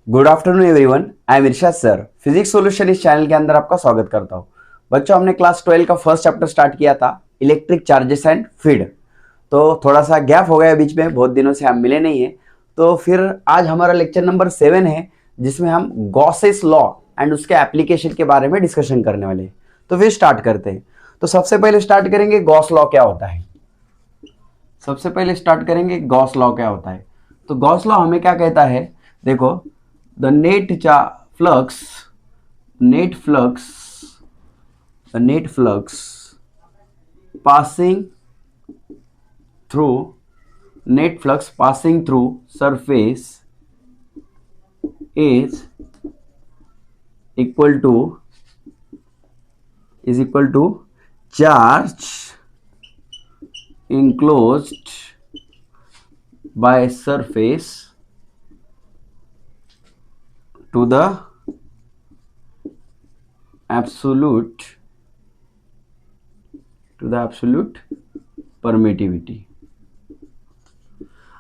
Good afternoon everyone, I am Irshad sir. Physics solution इस channel के अंदर आपका स्वागत करता हूँ। बच्चों, हमने क्लास 12 का फर्स्ट चैप्टर स्टार्ट किया था, इलेक्ट्रिक चार्जेस एंड फीड। तो थोड़ा सा गैप हो गया बीच में, बहुत दिनों से हम मिले नहीं है। तो फिर आज हमारा लेक्चर नंबर 7 है, जिसमें हम गॉसेस लॉ एंड उसके एप्लीकेशन के बारे में डिस्कशन करने वाले हैं। तो फिर स्टार्ट करते हैं। तो सबसे पहले स्टार्ट करेंगे गॉस लॉ क्या होता है। सबसे पहले स्टार्ट करेंगे गॉस लॉ क्या होता है। तो गॉस लॉ हमें क्या कहता है, देखो, the net flux passing through surface is equal to charge enclosed by surface to the absolute permittivity।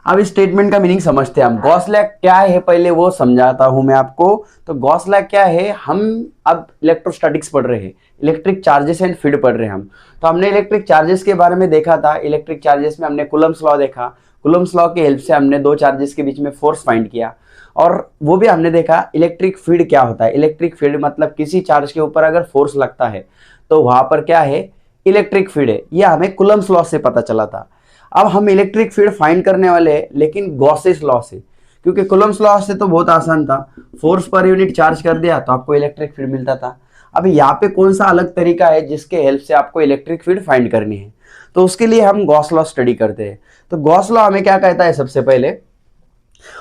अब इस स्टेटमेंट का मीनिंग समझते हैं हम। गॉस लॉ क्या है पहले वो समझाता हूं मैं आपको। तो गॉस लॉ क्या है, हम अब इलेक्ट्रोस्टैटिक्स पढ़ रहे हैं, इलेक्ट्रिक चार्जेस एंड फील्ड पढ़ रहे हैं हम। तो हमने इलेक्ट्रिक चार्जेस के बारे में देखा था। इलेक्ट्रिक चार्जेस में हमने कूलम्ब्स लॉ देखा। कूलम्ब्स लॉ की हेल्प से हमने दो चार्जेस के बीच में फोर्स फाइंड किया, और वो भी हमने देखा इलेक्ट्रिक फील्ड क्या होता है। इलेक्ट्रिक फील्ड मतलब किसी चार्ज के ऊपर अगर फोर्स लगता है तो वहां पर क्या है, इलेक्ट्रिक फील्ड है। यह हमें कूलम्ब्स लॉ से पता चला था। अब हम इलेक्ट्रिक फील्ड फाइंड करने वाले हैं, लेकिन गॉसेस लॉ से, क्योंकि कूलम्ब्स लॉ से तो बहुत आसान था, फोर्स पर यूनिट चार्ज कर दिया तो आपको इलेक्ट्रिक फील्ड मिलता था। अब यहाँ पे कौन सा अलग तरीका है जिसके हेल्प से आपको इलेक्ट्रिक फील्ड फाइंड करनी है, तो उसके लिए हम गॉस लॉ स्टडी करते हैं। तो गॉस लॉ हमें क्या कहता है सबसे पहले,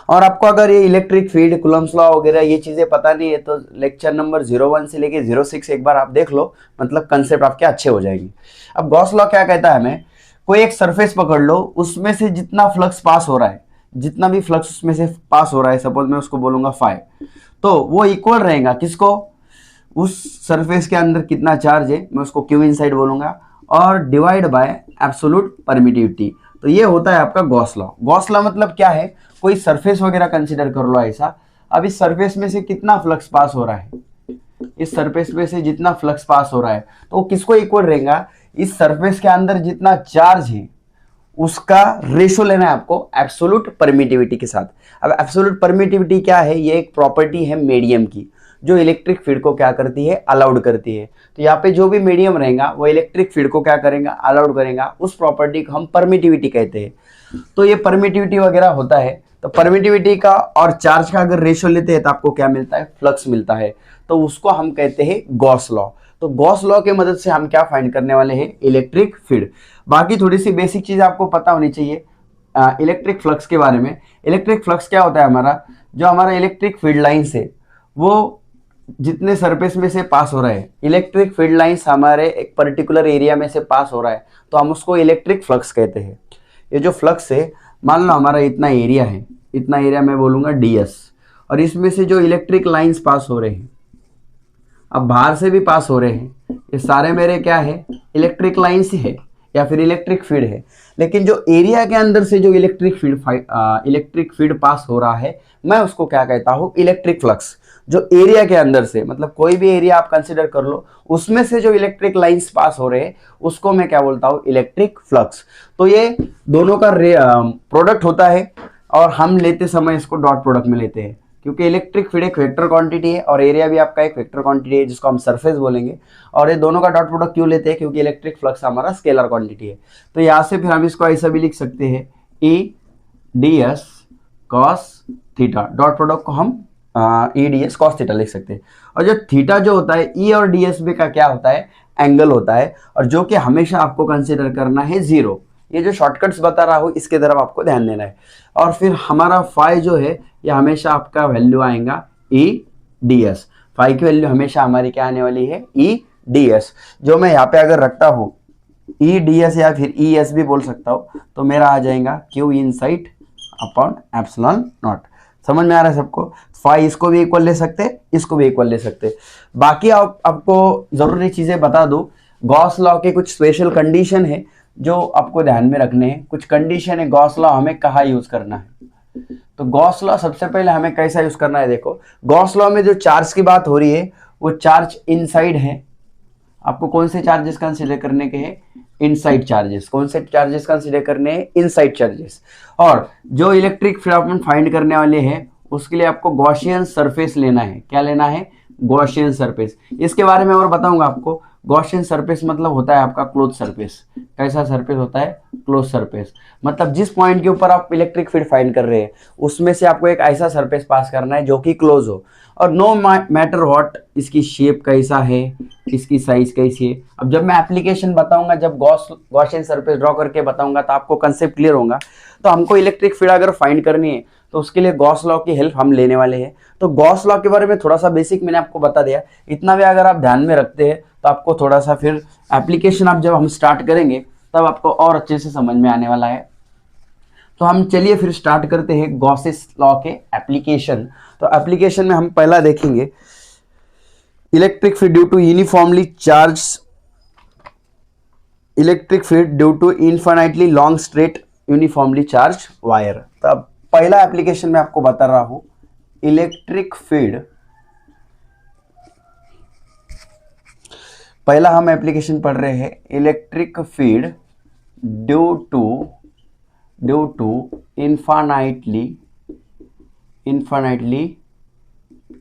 और आपको अगर ये इलेक्ट्रिक फील्ड, कूलम्ब्स लॉ वगैरह ये चीजें पता नहीं है तो लेक्चर नंबर 01 से लेके 06 एक बार आप देख लो, मतलब कंसेप्ट आपके अच्छे हो जाएंगे। अब गॉस लॉ क्या कहता है हमें, कोई एक सरफेस पकड़ लो, उसमें से जितना फ्लक्स पास हो रहा है, जितना भी फ्लक्स उसमें से पास हो रहा है, सपोज मैं उसको बोलूंगा फाई, तो वो इक्वल रहेगा किसको, उस सरफेस के अंदर कितना चार्ज है, मैं उसको क्यू इनसाइड बोलूंगा, और डिवाइड बाय एब्सोल्यूट परमिटिविटी। तो ये होता है आपका गॉस लॉ। गॉस लॉ मतलब क्या है, कोई सरफेस वगैरह कंसीडर कर लो ऐसा। अब इस सरफेस में से कितना फ्लक्स पास हो रहा है, इस सरफेस में से जितना फ्लक्स पास हो रहा है तो वो किसको इक्वल रहेगा, इस सरफेस के अंदर जितना चार्ज है उसका रेशो लेना है आपको एब्सोल्यूट परमिटिविटी के साथ। अब एब्सोल्यूट परमिटिविटी क्या है, ये एक प्रॉपर्टी है मीडियम की, जो इलेक्ट्रिक फील्ड को क्या करती है, अलाउड करती है। तो यहाँ पे जो भी मीडियम रहेगा वो इलेक्ट्रिक फील्ड को क्या करेगा, अलाउड करेगा। उस प्रॉपर्टी को हम परमिटिविटी कहते हैं। तो ये परमिटिविटी वगैरह होता है। तो परमिटिविटी का और चार्ज का अगर रेशो लेते हैं तो आपको क्या मिलता है, फ्लक्स मिलता है। तो उसको हम कहते हैं गॉस लॉ। तो गॉस लॉ के मदद से हम क्या फाइंड करने वाले हैं, इलेक्ट्रिक फील्ड। बाकी थोड़ी सी बेसिक चीज आपको पता होनी चाहिए इलेक्ट्रिक फ्लक्स के बारे में। इलेक्ट्रिक फ्लक्स क्या होता है, हमारा जो हमारा इलेक्ट्रिक फील्ड लाइंस है वो जितने सरफेस में से पास हो रहा है, इलेक्ट्रिक फील्ड लाइंस हमारे एक पर्टिकुलर एरिया में से पास हो रहा है तो हम उसको इलेक्ट्रिक फ्लक्स कहते हैं। ये जो फ्लक्स है, मान लो हमारा इतना एरिया है, इतना एरिया मैं बोलूंगा ds, और इसमें से जो इलेक्ट्रिक लाइंस पास हो रहे हैं, अब बाहर से भी पास हो रहे हैं, ये सारे मेरे क्या है, इलेक्ट्रिक लाइंस ही है या फिर इलेक्ट्रिक फील्ड है। लेकिन जो एरिया के अंदर से जो इलेक्ट्रिक फील्ड पास हो रहा है, मैं उसको क्या कहता हूँ, इलेक्ट्रिक फ्लक्स। जो एरिया के अंदर से, मतलब कोई भी एरिया आप कंसिडर कर लो, उसमें से जो इलेक्ट्रिक लाइंस पास हो रहे हैं उसको मैं क्या बोलता हूँ, इलेक्ट्रिक फ्लक्स। तो ये दोनों का प्रोडक्ट होता है, और हम लेते समय इसको डॉट प्रोडक्ट में लेते हैं, क्योंकि इलेक्ट्रिक फील्ड एक वेक्टर क्वांटिटी है और एरिया भी आपका एक वेक्टर क्वांटिटी है जिसको हम सरफेस बोलेंगे। और ये दोनों का डॉट प्रोडक्ट क्यों लेते हैं, क्योंकि इलेक्ट्रिक फ्लक्स हमारा स्केलर क्वांटिटी है। तो यहाँ से फिर हम इसको ऐसा भी लिख सकते हैं, ई D S cos theta, dot product को हम ई डी एस कॉस थीटा लिख सकते हैं। और जो थीटा जो होता है, ई और डी एस में का क्या होता है, एंगल होता है, और जो कि हमेशा आपको कंसिडर करना है जीरो। ये जो शॉर्टकट्स बता रहा हूँ इसके तरफ आपको ध्यान देना है। और फिर हमारा फाई जो है ये हमेशा आपका वैल्यू आएगा ई डी एस। फाई की वैल्यू हमेशा हमारी क्या आने वाली है, ई डी एस। जो मैं यहाँ पे अगर रखता हूँ ई डी एस या फिर ई एस भी बोल सकता हूँ, तो मेरा आ जाएगा Q inside upon epsilon not. समझ में आ रहा है सबको। फाई इसको भी इक्वल ले सकते, इसको भी इक्वल ले सकते। बाकी आपको जरूरी चीजें बता दूं, गॉस लॉ के कुछ स्पेशल कंडीशन है जो आपको ध्यान में रखने हैं। कुछ कंडीशन है गॉस लॉ हमें कहाँ यूज करना है। तो गॉस लॉ सबसे पहले हमें कैसा यूज करना है, देखो गॉस लॉ में जो चार्ज की बात हो रही है वो चार्ज इनसाइड है। आपको कौन से चार्जेस कंसीडर करने के हैं, इनसाइड चार्जेस। कौन से चार्जेस कंसीडर करने हैं, इनसाइड चार्जेस। और जो इलेक्ट्रिक फील्ड अपन फाइंड करने वाले हैं उसके लिए आपको गॉसियन सरफेस लेना है। क्या लेना है, गॉसियन सरफेस। इसके बारे में और बताऊंगा आपको। गॉसियन सरफेस मतलब होता है आपका क्लोज सरफेस। कैसा सरफेस होता है, क्लोज सरफेस। मतलब जिस पॉइंट के ऊपर आप इलेक्ट्रिक फील्ड फाइंड कर रहे हैं उसमें से आपको एक ऐसा सरफेस पास करना है जो कि क्लोज हो। और नो मैटर व्हाट इसकी शेप कैसा है, इसकी साइज कैसी है। अब जब मैं एप्लीकेशन बताऊंगा, जब गॉसियन सरफेस ड्रॉ करके बताऊंगा तो आपको कंसेप्ट क्लियर होगा। तो हमको इलेक्ट्रिक फील्ड अगर फाइंड करनी है तो उसके लिए गॉस लॉ की हेल्प हम लेने वाले हैं। तो गॉस लॉ के बारे में थोड़ा सा बेसिक मैंने आपको बता दिया। इतना भी अगर आप ध्यान में रखते हैं तो आपको थोड़ा सा फिर एप्लीकेशन आप जब हम स्टार्ट करेंगे तब आपको और अच्छे से समझ में आने वाला है। तो हम चलिए फिर स्टार्ट करते हैं गॉसेस लॉ के एप्लीकेशन। तो एप्लीकेशन में हम पहला देखेंगे electric field due to uniformly charge, electric field due to infinitely long straight uniformly charge wire. तो अब पहला एप्लीकेशन में आपको बता रहा हूं, इलेक्ट्रिक फील्ड। पहला हम एप्लीकेशन पढ़ रहे हैं electric field due to infinitely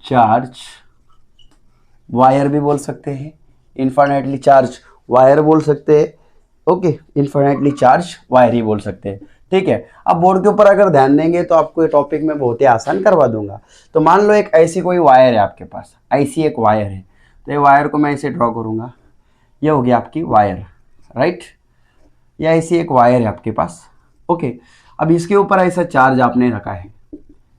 charge wire भी बोल सकते हैं, इनफाइनाइटली चार्ज वायर बोल सकते हैं। ओके, इनफाइनाइटली चार्ज वायर ही बोल सकते हैं। ठीक है, अब बोर्ड के ऊपर अगर ध्यान देंगे तो आपको ये टॉपिक में बहुत ही आसान करवा दूंगा। तो मान लो एक ऐसी कोई वायर है आपके पास, ऐसी एक वायर है। तो ये वायर को मैं ऐसे ड्रॉ करूंगा, ये होगी आपकी वायर, राइट। या ऐसी एक वायर है आपके पास। ओके, अब इसके ऊपर ऐसा चार्ज आपने रखा है,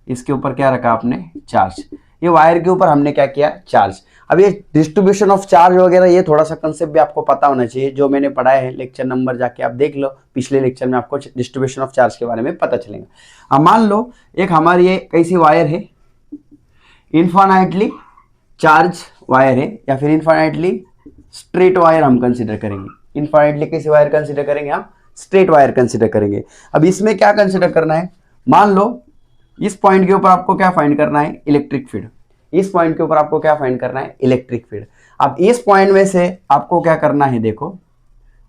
इसके ऊपर क्या रखा आपने, चार्ज। ये वायर के ऊपर हमने क्या किया, चार्ज। अब ये डिस्ट्रीब्यूशन ऑफ चार्ज वगैरह ये थोड़ा सा कंसेप्ट भी आपको पता होना चाहिए, जो मैंने पढ़ाया है लेक्चर नंबर जाके आप देख लो, पिछले लेक्चर में आपको डिस्ट्रीब्यूशन ऑफ चार्ज के बारे में पता चलेगा। अब मान लो एक हमारी ये कैसी वायर है, इनफाइनाइटली चार्ज वायर है, या फिर इनफाइनाइटली स्ट्रेट वायर हम कंसिडर करेंगे। इनफाइनाइटली कैसी वायर कंसिडर करेंगे हम, स्ट्रेट वायर कंसिडर करेंगे। अब इसमें क्या कंसिडर करना है, मान लो इस पॉइंट के ऊपर आपको क्या फाइंड करना है, इलेक्ट्रिक फील्ड। इस पॉइंट के ऊपर आपको क्या फाइंड करना है, इलेक्ट्रिक फील्ड। अब इस पॉइंट में से आपको क्या करना है, देखो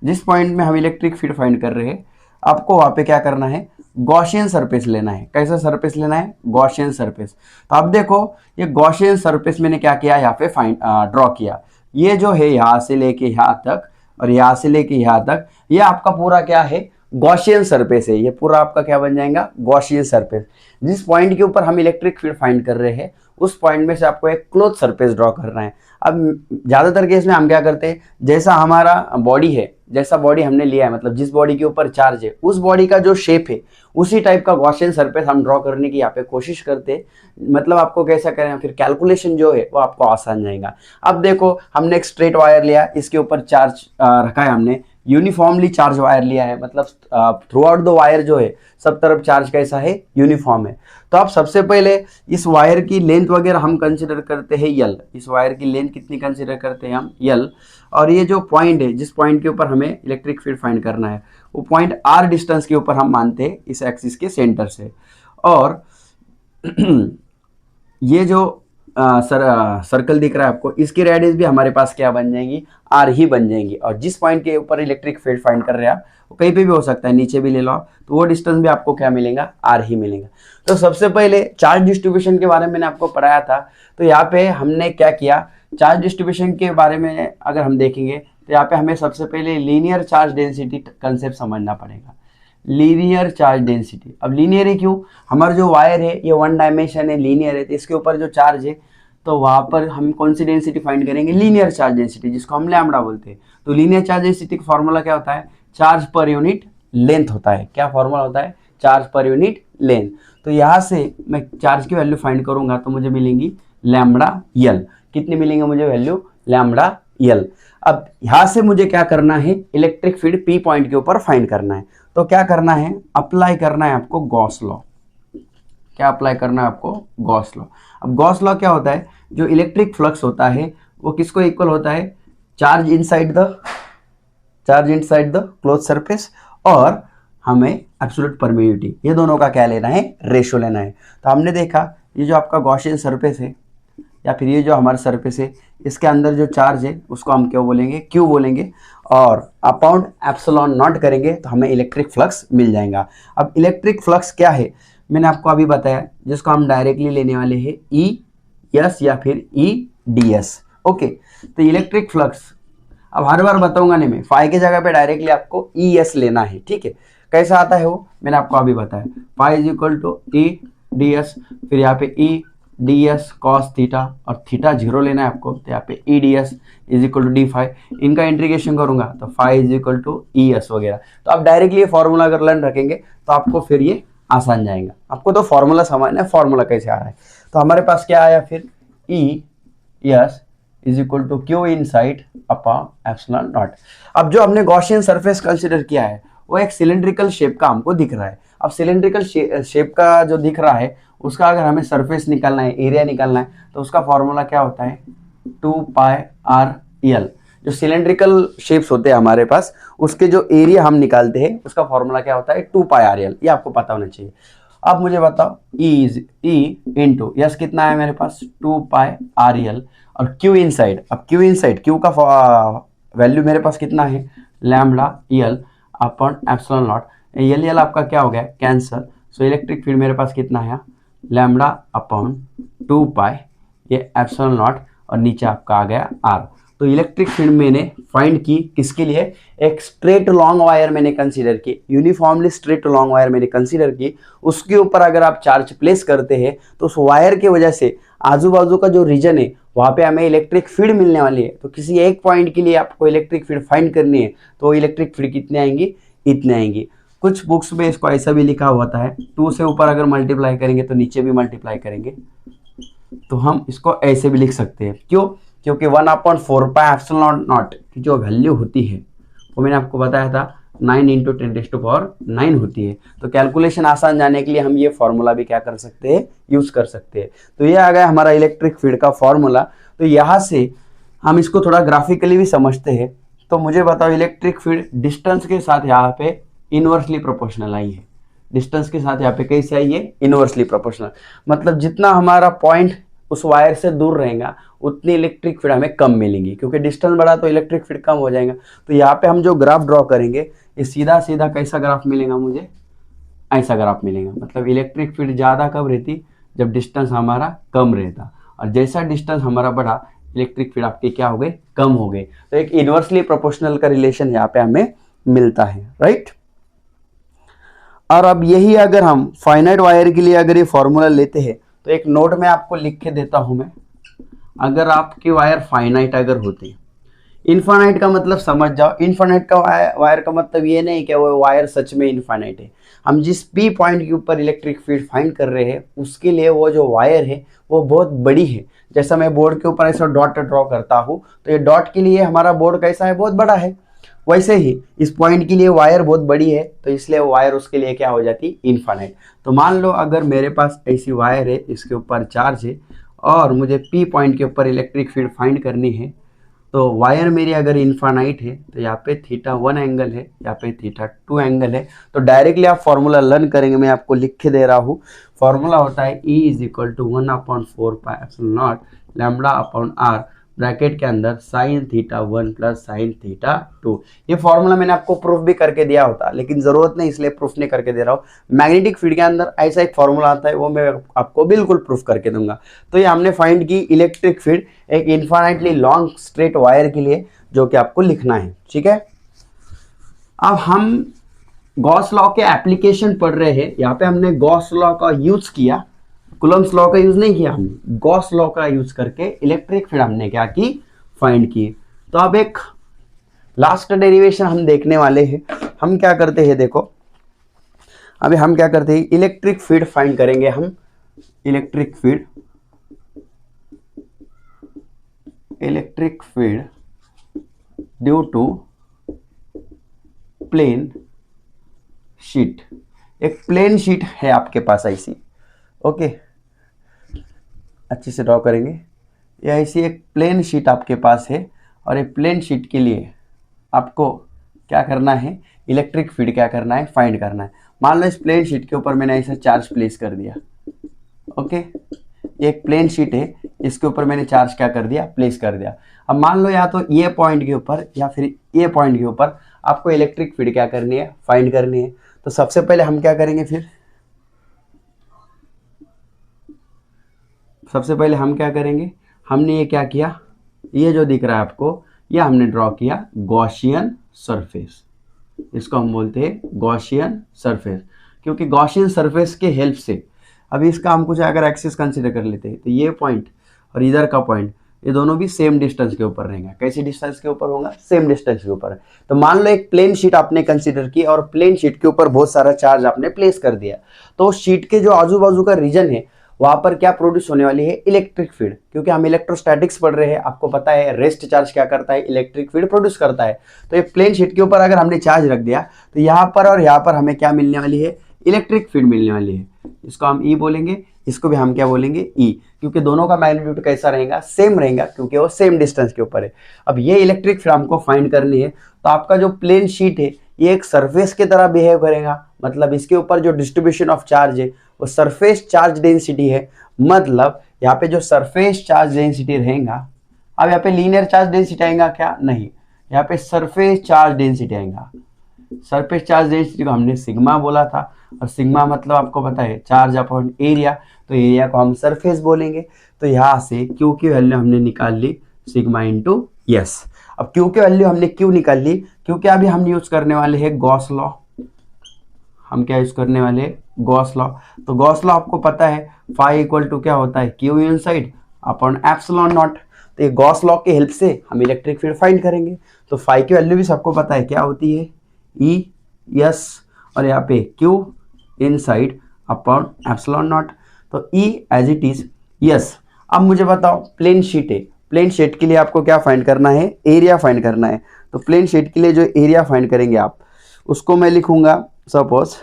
जिस पॉइंट में हम इलेक्ट्रिक फील्ड फाइंड कर रहे हैं आपको वहां पे क्या करना है, गॉसियन सरफेस लेना है। कैसा सरफेस लेना है, गॉसियन सरफेस। तो अब देखो ये गॉसियन सरफेस मैंने क्या किया, यहाँ पे फाइंड ड्रॉ किया। ये जो है यहाँ से लेके यहाँ तक और यहाँ से लेके यहाँ तक, ये आपका पूरा क्या है, गॉसियन सरफेस है। ये पूरा आपका क्या बन जाएगा, गॉसियन सरफेस। जिस पॉइंट के ऊपर हम इलेक्ट्रिक फील्ड फाइंड कर रहे हैं उस पॉइंट में से आपको एक क्लोज सरफेस ड्रॉ करना है। अब ज्यादातर केस में हम क्या करते हैं, जैसा हमारा बॉडी है, जैसा बॉडी हमने लिया है, मतलब जिस बॉडी के ऊपर चार्ज है उस बॉडी का जो शेप है उसी टाइप का गॉसियन सरफेस हम ड्रॉ करने की यहाँ पे कोशिश करते हैं। मतलब आपको कैसा करें, फिर कैलकुलेशन जो है वो आपको आसान जाएगा। अब देखो हमने एक स्ट्रेट वायर लिया, इसके ऊपर चार्ज रखा है हमने, यूनिफॉर्मली चार्ज वायर लिया है, मतलब थ्रू आउट द वायर जो है सब तरफ चार्ज कैसा है, यूनिफॉर्म है। तो आप सबसे पहले इस वायर की लेंथ वगैरह हम कंसिडर करते हैं यल। इस वायर की लेंथ कितनी कंसिडर करते हैं हम, यल। और ये जो पॉइंट है, जिस पॉइंट के ऊपर हमें इलेक्ट्रिक फील्ड फाइंड करना है वो पॉइंट आर डिस्टेंस के ऊपर हम मानते हैं इस एक्सिस के सेंटर से। और ये जो सर्कल दिख रहा है आपको, इसकी रेडियस भी हमारे पास क्या बन जाएंगी, आर ही बन जाएंगी। और जिस पॉइंट के ऊपर इलेक्ट्रिक फील्ड फाइंड कर रहे हैं आप वो कहीं पे भी हो सकता है, नीचे भी ले लो आप, तो वो डिस्टेंस भी आपको क्या मिलेगा, आर ही मिलेगा। तो सबसे पहले चार्ज डिस्ट्रीब्यूशन के बारे में मैंने आपको पढ़ाया था। तो यहाँ पे हमने क्या किया, चार्ज डिस्ट्रीब्यूशन के बारे में अगर हम देखेंगे तो यहाँ पे हमें सबसे पहले लीनियर चार्ज डेंसिटी कंसेप्ट समझना पड़ेगा। लीनियर चार्ज डेंसिटी, अब लीनियर है क्यों, हमारा जो वायर है ये वन डायमेंशन है, लीनियर है, तो इसके ऊपर जो चार्ज है तो वहां पर हम कौन सी डेंसिटी फाइंड करेंगे, लीनियर चार्ज डेंसिटी, जिसको हम लैम्बडा बोलते हैं। तो लीनियर चार्ज डेंसिटी का फॉर्मूला क्या होता है, चार्ज पर यूनिट लेंथ होता है। क्या फॉर्मूला होता है, चार्ज पर यूनिट लेंथ। तो यहाँ से मैं चार्ज की वैल्यू फाइंड करूंगा तो मुझे मिलेंगी लैम्बडा यल। कितनी मिलेंगे मुझे वैल्यू, लैम्बडा यल। अब यहाँ से मुझे क्या करना है, इलेक्ट्रिक फील्ड पी पॉइंट के ऊपर फाइंड करना है। तो क्या करना है, अप्लाई करना है आपको गॉस लॉ। क्या अप्लाई करना है आपको, गॉस लॉ। अब गॉस लॉ क्या होता है, जो इलेक्ट्रिक फ्लक्स होता है वो किसको इक्वल होता है, charge inside the close surface, और हमें एब्सोल्यूट परमिटिविटी, ये दोनों का क्या लेना है, रेशो लेना है। तो हमने देखा ये जो आपका गॉसियन सरफेस है या फिर ये जो हमारा सरफेस है, इसके अंदर जो चार्ज है उसको हम क्या बोलेंगे, क्यू बोलेंगे, और अपॉन एप्सिलॉन नॉट करेंगे तो हमें इलेक्ट्रिक फ्लक्स मिल जाएगा। अब इलेक्ट्रिक फ्लक्स क्या है मैंने आपको अभी बताया, जिसको हम डायरेक्टली लेने वाले हैं ई एस या फिर ई डी एस। ओके, तो इलेक्ट्रिक फ्लक्स अब हर बार बताऊंगा नहीं मैं, फाई की जगह पे डायरेक्टली आपको ई एस लेना है, ठीक है। कैसा आता है वो मैंने आपको अभी बताया, phi is equal to E D S, फिर यहाँ पे E D S cos theta, और थीटा जीरो लेना है आपको, तो यहाँ पे E D S is equal to D phi. इनका इंटीग्रेशन करूंगा तो phi is equal to E S वगैरह। तो आप डायरेक्टली ये फॉर्मूला अगर लर्न रखेंगे तो आपको फिर ये आसान जाएगा। आपको तो फॉर्मूला समझना है, फॉर्मूला कैसे आ रहा है। तो हमारे पास क्या आया फिर, E S is equal to Q inside upon epsilon nought. अब जो हमने गॉसियन सरफेस कंसिडर किया है वो एक सिलेंड्रिकल शेप का हमको दिख रहा है। अब सिलेंड्रिकल शेप का जो दिख रहा है उसका अगर हमें सरफेस निकालना है, एरिया निकालना है, तो उसका फॉर्मूला क्या होता है, 2 पाई आर एल। जो सिलेंड्रिकल शेप्स होते हैं हमारे पास, उसके जो एरिया हम निकालते हैं उसका फॉर्मूला क्या होता है, 2 पाई आर एल। ये आपको पता होना चाहिए। अब मुझे बताओ ई इंटू यस कितना है मेरे पास, 2 पाई आर एल, और क्यू इन साइड। अब क्यू इन साइड, क्यू का वैल्यू मेरे पास कितना है, lambda L upon epsilon not. L आपका क्या हो गया, कैंसल। सो इलेक्ट्रिक फील्ड मेरे पास कितना है, लैम्बडा अपॉन 2 पाई ये एप्सिलॉन नॉट, और नीचे आपका आ गया आर। तो इलेक्ट्रिक फील्ड मैंने फाइंड की किसके लिए, एक स्ट्रेट लॉन्ग वायर मैंने कंसीडर की, यूनिफॉर्मली स्ट्रेट लॉन्ग वायर मैंने कंसीडर की। उसके ऊपर अगर आप चार्ज प्लेस करते हैं तो उस वायर की वजह से आजू बाजू का जो रीजन है वहाँ पे हमें इलेक्ट्रिक फील्ड मिलने वाली है। तो किसी एक पॉइंट के लिए आपको इलेक्ट्रिक फील्ड फाइंड करनी है तो इलेक्ट्रिक फील्ड कितने आएंगी, इतने आएंगी। कुछ बुक्स में इसको ऐसा भी लिखा होता है, 2 से ऊपर अगर मल्टीप्लाई करेंगे तो नीचे भी मल्टीप्लाई करेंगे, तो हम इसको ऐसे भी लिख सकते हैं। क्यों, क्योंकि 1/4 पाई एप्सिलॉन नॉट की जो वैल्यू होती है वो मैंने आपको बताया था 9 इंटू 10⁹ होती है। तो कैलकुलेशन आसान जाने के लिए हम ये फॉर्मूला भी क्या कर सकते हैं, यूज कर सकते हैं। तो ये आ गया हमारा इलेक्ट्रिक फील्ड का फॉर्मूला। तो यहाँ से हम इसको थोड़ा ग्राफिकली भी समझते हैं। तो मुझे बताओ इलेक्ट्रिक फील्ड डिस्टेंस के साथ यहाँ पे इनवर्सली प्रोपोर्शनल आई है। डिस्टेंस के साथ यहाँ पे कैसे आई है, इनवर्सली प्रोपोर्शनल। मतलब जितना हमारा पॉइंट उस वायर से दूर रहेगा उतनी इलेक्ट्रिक फील्ड हमें कम मिलेंगी, क्योंकि डिस्टेंस बढ़ा तो इलेक्ट्रिक फील्ड कम हो जाएगा। तो यहाँ पे हम जो ग्राफ ड्रॉ करेंगे ये सीधा सीधा कैसा ग्राफ मिलेगा मुझे, ऐसा ग्राफ मिलेगा। मतलब इलेक्ट्रिक फील्ड ज़्यादा कब रहती, जब डिस्टेंस हमारा कम रहता, और जैसा डिस्टेंस हमारा बढ़ा इलेक्ट्रिक फील्ड आपके क्या हो गए, कम हो गए। तो एक इनवर्सली प्रोपोर्शनल का रिलेशन यहाँ पे हमें मिलता है, राइट। और अब यही अगर हम फाइनाइट वायर के लिए अगर ये फॉर्मूला लेते हैं तो एक नोट में आपको लिख के देता हूं मैं। अगर आपकी वायर फाइनाइट अगर होती, इनफाइनाइट का मतलब समझ जाओ, इनफाइनाइट का वायर का मतलब ये नहीं कि वो वायर सच में इनफाइनाइट है। हम जिस पी पॉइंट के ऊपर इलेक्ट्रिक फील्ड फाइंड कर रहे हैं उसके लिए वो जो वायर है वो बहुत बड़ी है। जैसा मैं बोर्ड के ऊपर ऐसा डॉट ड्रॉ करता हूँ तो ये डॉट के लिए हमारा बोर्ड कैसा है, बहुत बड़ा है। वैसे ही इस पॉइंट के लिए वायर बहुत बड़ी है, तो इसलिए वायर उसके लिए क्या हो जाती, इनफाइनाइट। तो मान लो अगर मेरे पास ऐसी वायर है, इसके ऊपर चार्ज है और मुझे पी पॉइंट के ऊपर इलेक्ट्रिक फील्ड फाइंड करनी है, तो वायर मेरी अगर इनफाइनाइट है तो यहाँ पे θ1 एंगल है, यहाँ पे θ2 एंगल है। तो डायरेक्टली आप फॉर्मूला लर्न करेंगे, मैं आपको लिख के दे रहा हूँ। फॉर्मूला होता है E = 1/4 pi epsilon nought lambda upon R, bracket के अंदर sin θ1 प्लस sin θ2। ये फॉर्मूला मैंने आपको प्रूफ भी करके दिया होता, लेकिन जरूरत नहीं इसलिए प्रूफ नहीं करके दे रहा हूँ। मैग्नेटिक फील्ड के अंदर ऐसा एक फॉर्मूला आता है, वो मैं आपको बिल्कुल प्रूफ करके दूंगा। तो ये हमने फाइंड की इलेक्ट्रिक फील्ड एक इनफाइनाइटली लॉन्ग स्ट्रेट वायर के लिए, जो कि आपको लिखना है, ठीक है। अब हम गॉस लॉ के एप्लीकेशन पढ़ रहे हैं। यहाँ पे हमने गॉस लॉ का यूज किया, कूलम्ब्स लॉ का यूज नहीं किया हमने, गॉस लॉ का यूज करके इलेक्ट्रिक फील्ड हमने क्या की, फाइंड की। तो अब एक लास्ट डेरिवेशन हम देखने वाले हैं। हम क्या करते हैं, देखो अभी हम क्या करते हैं, इलेक्ट्रिक फील्ड फाइंड करेंगे हम। Electric field due to plane sheet. एक प्लेन शीट है आपके पास ऐसी, ओके, अच्छे से ड्रॉ करेंगे। ये ऐसी एक प्लेन शीट आपके पास है, और एक प्लेन शीट के लिए आपको क्या करना है, इलेक्ट्रिक फील्ड क्या करना है, फाइंड करना है। मान लो इस प्लेन शीट के ऊपर मैंने ऐसा चार्ज प्लेस कर दिया। ओके, एक प्लेन शीट है, इसके ऊपर मैंने चार्ज क्या कर दिया, प्लेस कर दिया। अब मान लो या तो ये पॉइंट के ऊपर या फिर ये पॉइंट के ऊपर आपको इलेक्ट्रिक फील्ड क्या करनी है, फाइंड करनी है। तो सबसे पहले हम क्या करेंगे, फिर सबसे पहले हम क्या करेंगे, हमने ये क्या किया, ये जो दिख रहा है आपको, ये हमने ड्रॉ किया गॉसियन सरफेस। इसको हम बोलते हैं गॉसियन सरफेस, क्योंकि गॉसियन सरफेस के हेल्प से अभी इसका हम कुछ अगर एक्सिस कंसीडर कर लेते हैं तो ये पॉइंट और इधर का पॉइंट, ये दोनों भी सेम डिस्टेंस के ऊपर रहेंगे। कैसी डिस्टेंस के ऊपर होगा, सेम डिस्टेंस के ऊपर। तो मान लो एक प्लेन शीट आपने कंसीडर की और प्लेन शीट के ऊपर बहुत सारा चार्ज आपने प्लेस कर दिया, तो शीट के जो आजू बाजू का रीजन है वहां पर क्या प्रोड्यूस होने वाली है, इलेक्ट्रिक फील्ड। क्योंकि हम इलेक्ट्रोस्टैटिक्स पढ़ रहे हैं, आपको पता है रेस्ट चार्ज क्या करता है, इलेक्ट्रिक फील्ड प्रोड्यूस करता है। तो एक प्लेन शीट के ऊपर अगर हमने चार्ज रख दिया तो यहाँ पर और यहाँ पर हमें क्या मिलने वाली है, इलेक्ट्रिक फील्ड मिलने वाली है। इसको हम ई बोलेंगे, इसको भी हम क्या बोलेंगे, ई, क्योंकि दोनों का मैग्नीट्यूड कैसा रहेगा, सेम रहेगा, क्योंकि वो सेम डिस्टेंस के ऊपर है। अब ये इलेक्ट्रिक फील्ड हमको फाइंड करनी है, तो आपका जो प्लेन शीट है ये एक सरफेस की तरह बिहेव करेगा। मतलब इसके ऊपर जो डिस्ट्रीब्यूशन ऑफ चार्ज है वो सरफेस चार्ज डेंसिटी है। मतलब यहाँ पे जो सरफेस चार्ज डेंसिटी रहेगा, अब यहाँ पे लीनियर चार्ज डेंसिटी आएगा क्या, नहीं, यहाँ पे सरफेस चार्ज डेंसिटी आएगा। सरफेस चार्ज डेंसिटी को हमने सिग्मा बोला था, और सिग्मा मतलब आपको पता है चार्ज अपॉन एरिया, तो एरिया को हम सरफेस बोलेंगे। तो यहाँ से क्यू की वैल्यू हमने निकाल ली सिग्मा इंटू यस। अब क्यू की वैल्यू हमने क्यों निकाल ली, क्योंकि अभी हम यूज करने वाले हैं गॉस लॉ। हम क्या यूज करने वाले हैं, गॉस लॉ। तो गॉस लॉ आपको पता है फाई इक्वल टू क्या होता है, Q inside upon epsilon not. तो ये गॉस लॉ की हेल्प से हम इलेक्ट्रिक फील्ड फाइंड करेंगे। तो फाई की वैल्यू भी सबको पता है क्या होती है, ई यस, और यहाँ पे Q inside upon epsilon not. तो ई एज इट इज यस। अब मुझे बताओ प्लेन शीट है, प्लेन शीट के लिए आपको क्या फाइंड करना है, एरिया फाइंड करना है। तो प्लेन शीट के लिए जो एरिया फाइंड करेंगे आप, उसको मैं लिखूंगा, सपोज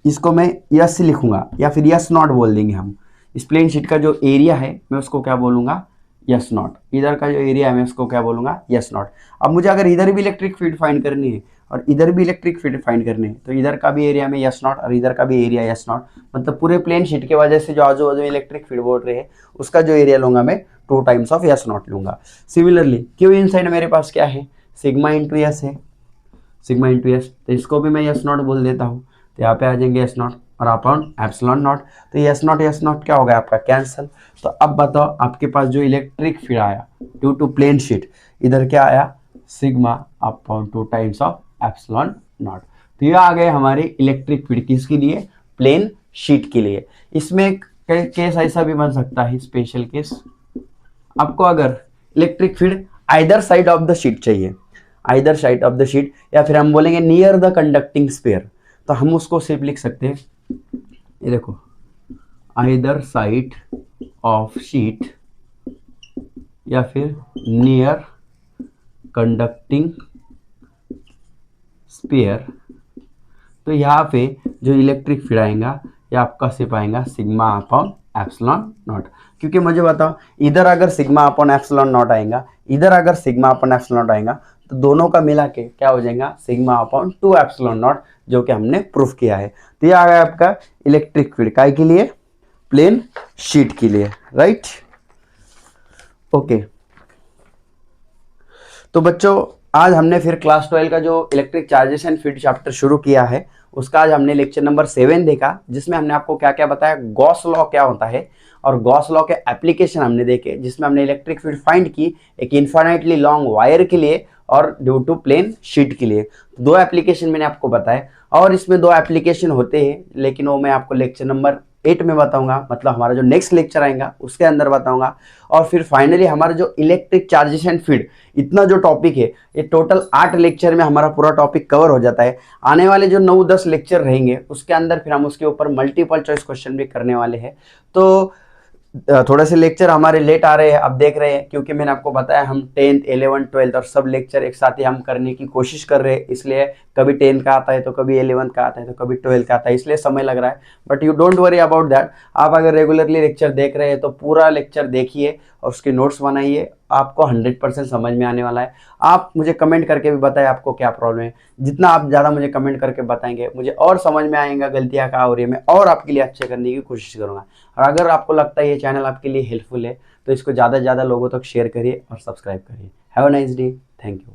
इसको मैं यस लिखूंगा या फिर यस नॉट बोल देंगे हम। इस प्लेन शीट का जो एरिया है मैं उसको क्या बोलूंगा, यस नॉट। इधर का जो एरिया है मैं उसको क्या बोलूंगा, यस नॉट। अब मुझे अगर इधर भी इलेक्ट्रिक फील्ड फाइंड करनी है और इधर भी इलेक्ट्रिक फील्ड फाइंड करनी है, तो इधर का भी एरिया में यस नॉट और इधर का भी एरिया यस नॉट। मतलब पूरे प्लेन शीट के वजह से जो आजू बाजू इलेक्ट्रिक फील्ड बोल रहे हैं उसका जो एरिया लूंगा मैं 2 टाइम्स ऑफ यस नॉट लूंगा। सिमिलरली क्यू इनसाइड मेरे पास क्या है, सिग्मा इंटू यस है, सिग्मा इंटू यस। तो इसको भी मैं यस नॉट बोल देता हूँ। तो यहाँ पे आ जाएंगे यस नॉट और अपॉन एप्सिलॉन नॉट। तो यस नॉट क्या होगा आपका, कैंसल। तो अब बताओ आपके पास जो इलेक्ट्रिक फील्ड आया ड्यू टू प्लेन शीट, इधर क्या आया, sigma upon 2 times of epsilon not. तो ये आ गए हमारे इलेक्ट्रिक फील्ड किसके लिए, प्लेन शीट के लिए। इसमें एक केस ऐसा भी बन सकता है, स्पेशल केस, आपको अगर electric field either side of the sheet चाहिए, either side of the sheet, या फिर हम बोलेंगे नियर द कंडक्टिंग स्फीयर, तो हम उसको सिर्फ लिख सकते हैं, ये देखो, आइदर साइड ऑफ शीट या फिर नियर कंडक्टिंग स्फीयर। तो यहाँ पे जो इलेक्ट्रिक फील्ड आएगा ये आपका सिर्फ आएगा सिग्मा अपॉन एप्सिलॉन नॉट। क्योंकि मुझे बताओ इधर अगर सिग्मा अपॉन एप्सिलॉन नॉट आएगा, इधर अगर सिग्मा अपॉन एप्सिलॉन नॉट आएगा, तो दोनों का मिला के क्या हो जाएगा, सिग्मा अपॉन 2 एप्सिलॉन नॉट, जो कि हमने प्रूफ किया है। तो ये आ गया आपका इलेक्ट्रिक फील्ड काय के लिए, प्लेन शीट के लिए, राइट। ओके, तो बच्चों आज हमने फिर क्लास 12 का जो electric charges and field chapter शुरू किया है, उसका आज हमने लेक्चर नंबर 7 देखा, जिसमें हमने आपको क्या क्या बताया, गॉस लॉ क्या होता है और गॉस लॉ के एप्लीकेशन हमने देखे, जिसमें हमने इलेक्ट्रिक फील्ड फाइंड की एक इन्फाइनाइटली लॉन्ग वायर के लिए और ड्यू टू प्लेन शीट के लिए। 2 एप्लीकेशन मैंने आपको बताए, और इसमें 2 एप्लीकेशन होते हैं, लेकिन वो मैं आपको लेक्चर नंबर 8 में बताऊंगा, मतलब हमारा जो नेक्स्ट लेक्चर आएगा उसके अंदर बताऊंगा। और फिर फाइनली हमारा जो इलेक्ट्रिक चार्जेस एंड फील्ड, इतना जो टॉपिक है ये टोटल 8 लेक्चर में हमारा पूरा टॉपिक कवर हो जाता है। आने वाले जो 9-10 लेक्चर रहेंगे उसके अंदर फिर हम उसके ऊपर मल्टीपल चॉइस क्वेश्चन भी करने वाले हैं। तो थोड़े से लेक्चर हमारे लेट आ रहे हैं, अब देख रहे हैं, क्योंकि मैंने आपको बताया हम 10th, 11th, 12th और सब लेक्चर एक साथ ही हम करने की कोशिश कर रहे हैं, इसलिए कभी 10th का आता है तो कभी 11th का आता है तो कभी 12th का आता है, इसलिए समय लग रहा है। But you don't worry about that. आप अगर रेगुलरली लेक्चर देख रहे हैं तो पूरा लेक्चर देखिए और उसके नोट्स बनाइए आपको 100% समझ में आने वाला है। आप मुझे कमेंट करके भी बताएं आपको क्या प्रॉब्लम है। जितना आप ज़्यादा मुझे कमेंट करके बताएंगे मुझे और समझ में आएगा गलतियाँ क्या हो रही है, मैं और आपके लिए अच्छे करने की कोशिश करूँगा। और अगर आपको लगता है ये चैनल आपके लिए हेल्पफुल है तो इसको ज़्यादा से ज़्यादा लोगों तक शेयर करिए और सब्सक्राइब करिए। Have a nice day. Thank you.